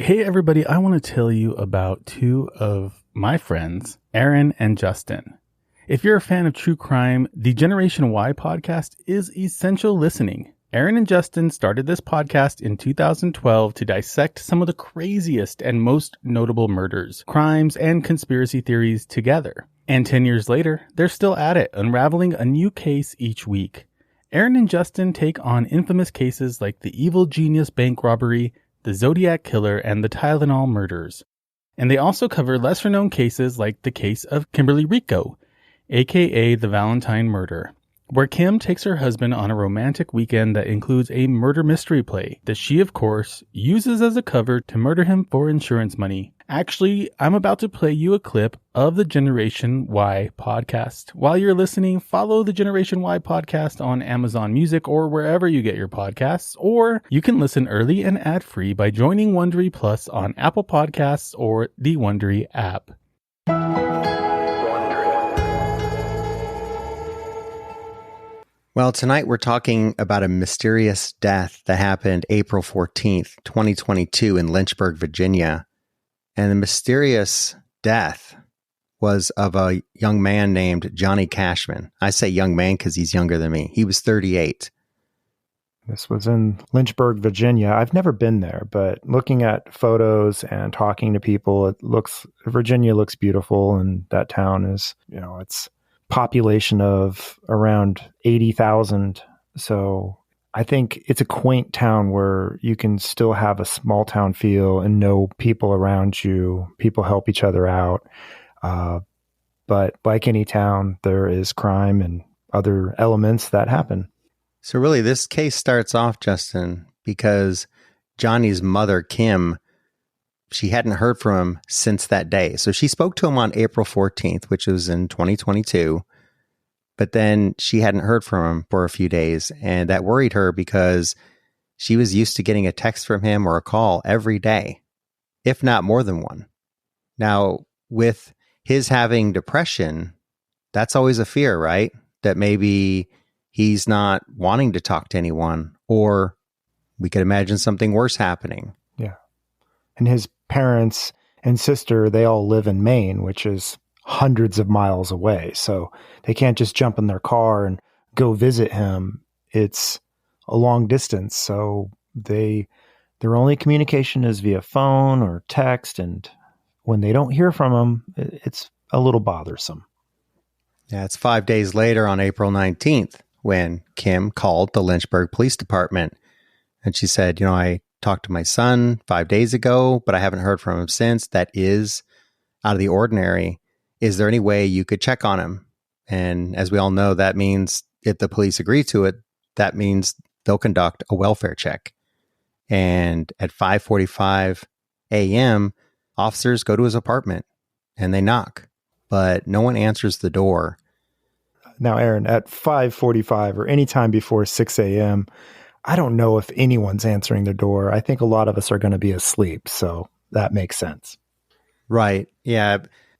Hey everybody, I want to tell you about two of my friends, Aaron and Justin. If you're a fan of true crime, the Generation Y podcast is essential listening. Aaron and Justin started this podcast in 2012 to dissect some of the craziest and most notable murders, crimes, and conspiracy theories together. And 10 years later, they're still at it, unraveling a new case each week. Aaron and Justin take on infamous cases like the Evil Genius bank robbery, the Zodiac Killer, and the Tylenol murders. And they also cover lesser-known cases like the case of Kimberly Rico, aka the Valentine murder, where Kim takes her husband on a romantic weekend that includes a murder mystery play that she, of course, uses as a cover to murder him for insurance money. Actually, I'm about to play you a clip of the Generation Y podcast. While you're listening, follow the Generation Y podcast on Amazon Music or wherever you get your podcasts, or you can listen early and ad-free by joining Wondery Plus on Apple Podcasts or the Wondery app. Well, tonight we're talking about a mysterious death that happened April 14th, 2022 in Lynchburg, Virginia. And the mysterious death was of a young man named Johnny Cashman. I say young man because he's younger than me. He was 38. This was in Lynchburg, Virginia. I've never been there, but looking at photos and talking to people, Virginia looks beautiful, and that town is, it's population of around 80,000. So I think it's a quaint town where you can still have a small town feel and know people around you. People help each other out. But like any town, there is crime and other elements that happen. So really, this case starts off, Justin, because Johnny's mother, Kim, she hadn't heard from him since that day. So she spoke to him on April 14th, which was in 2022. But then she hadn't heard from him for a few days. And that worried her because she was used to getting a text from him or a call every day, if not more than one. Now, with his having depression, that's always a fear, right? That maybe he's not wanting to talk to anyone, or we could imagine something worse happening. Yeah. And his parents and sister, they all live in Maine, which is hundreds of miles away. So they can't just jump in their car and go visit him. It's a long distance. So their only communication is via phone or text. And when they don't hear from him, it's a little bothersome. Yeah, it's 5 days later on April 19th when Kim called the Lynchburg Police Department. And she said, I talked to my son 5 days ago, but I haven't heard from him since. That is out of the ordinary. Is there any way you could check on him? And as we all know, that means if the police agree to it, that means they'll conduct a welfare check. And at 5:45 a.m., officers go to his apartment and they knock, but no one answers the door. Now, Aaron, at 5:45 or any time before 6 a.m., I don't know if anyone's answering the door. I think a lot of us are going to be asleep, so that makes sense. Right. Yeah.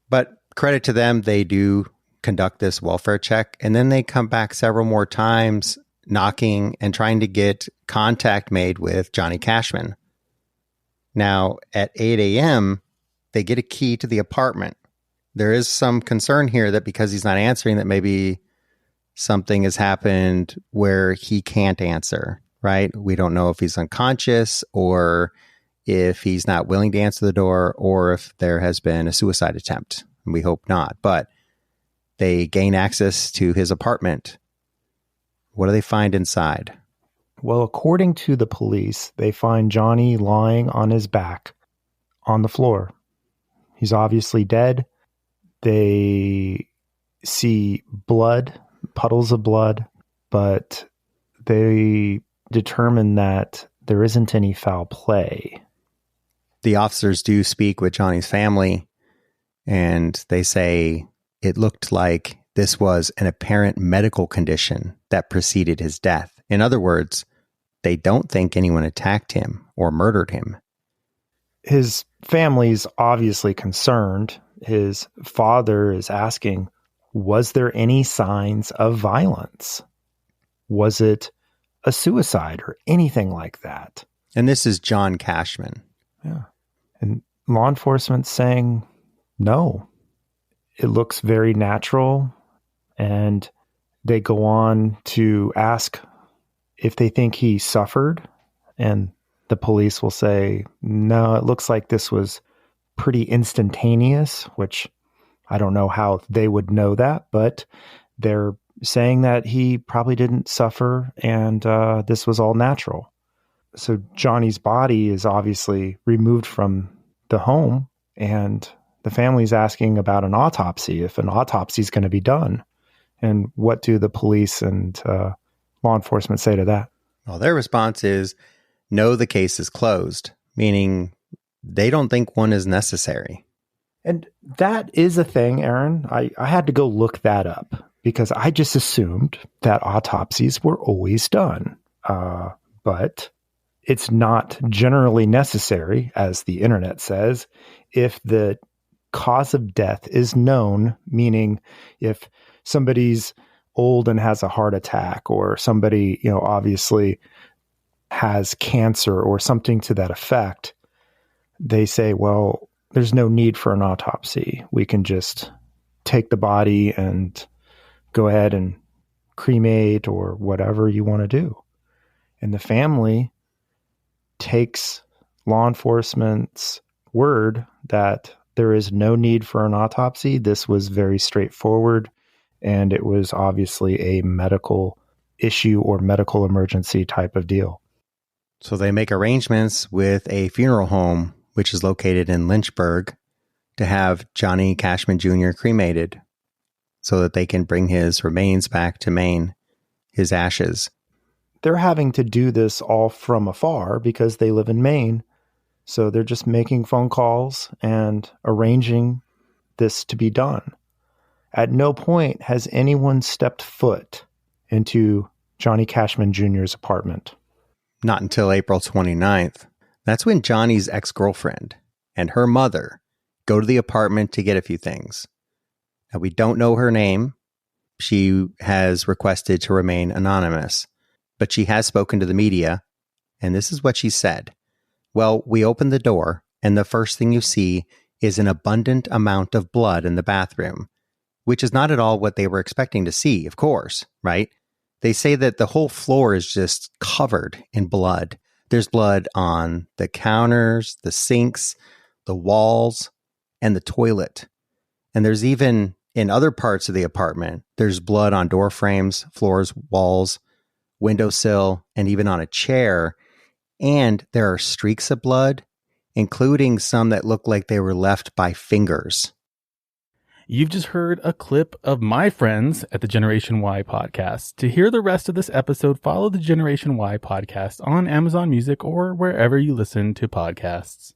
But credit to them, they do conduct this welfare check, and then they come back several more times knocking and trying to get contact made with Johnny Cashman. Now, at 8 a.m., they get a key to the apartment. There is some concern here that because he's not answering, that maybe something has happened where he can't answer, right? We don't know if he's unconscious or if he's not willing to answer the door or if there has been a suicide attempt. We hope not, but they gain access to his apartment. What do they find inside? Well, according to the police, they find Johnny lying on his back on the floor. He's obviously dead. They see blood, puddles of blood, but they determine that there isn't any foul play. The officers do speak with Johnny's family, and they say it looked like this was an apparent medical condition that preceded his death. In other words, they don't think anyone attacked him or murdered him. His family's obviously concerned. His father is asking, was there any signs of violence? Was it a suicide or anything like that? And this is John Cashman. Yeah. And law enforcement saying no. It looks very natural. And they go on to ask if they think he suffered. And the police will say, no, it looks like this was pretty instantaneous, which I don't know how they would know that, but they're saying that he probably didn't suffer and this was all natural. So Johnny's body is obviously removed from the home, and the family's asking about an autopsy, if an autopsy is going to be done. And what do the police and law enforcement say to that? Well, their response is, no, the case is closed, meaning they don't think one is necessary. And that is a thing, Aaron. I had to go look that up because I just assumed that autopsies were always done. But it's not generally necessary, as the internet says, if the cause of death is known, meaning if somebody's old and has a heart attack, or somebody, obviously has cancer or something to that effect, they say, well, there's no need for an autopsy. We can just take the body and go ahead and cremate or whatever you want to do. And the family takes law enforcement's word that there is no need for an autopsy. This was very straightforward, and it was obviously a medical issue or medical emergency type of deal. So they make arrangements with a funeral home, which is located in Lynchburg, to have Johnny Cashman Jr. cremated so that they can bring his remains back to Maine, his ashes. They're having to do this all from afar because they live in Maine. So they're just making phone calls and arranging this to be done. At no point has anyone stepped foot into Johnny Cashman Jr.'s apartment. Not until April 29th. That's when Johnny's ex-girlfriend and her mother go to the apartment to get a few things. Now, we don't know her name. She has requested to remain anonymous, but she has spoken to the media, and this is what she said. Well, we open the door, and the first thing you see is an abundant amount of blood in the bathroom, which is not at all what they were expecting to see, of course, right? They say that the whole floor is just covered in blood. There's blood on the counters, the sinks, the walls, and the toilet. And there's even, in other parts of the apartment, there's blood on door frames, floors, walls, windowsill, and even on a chair. And there are streaks of blood, including some that look like they were left by fingers. You've just heard a clip of my friends at the Generation Y podcast. To hear the rest of this episode, follow the Generation Y podcast on Amazon Music or wherever you listen to podcasts.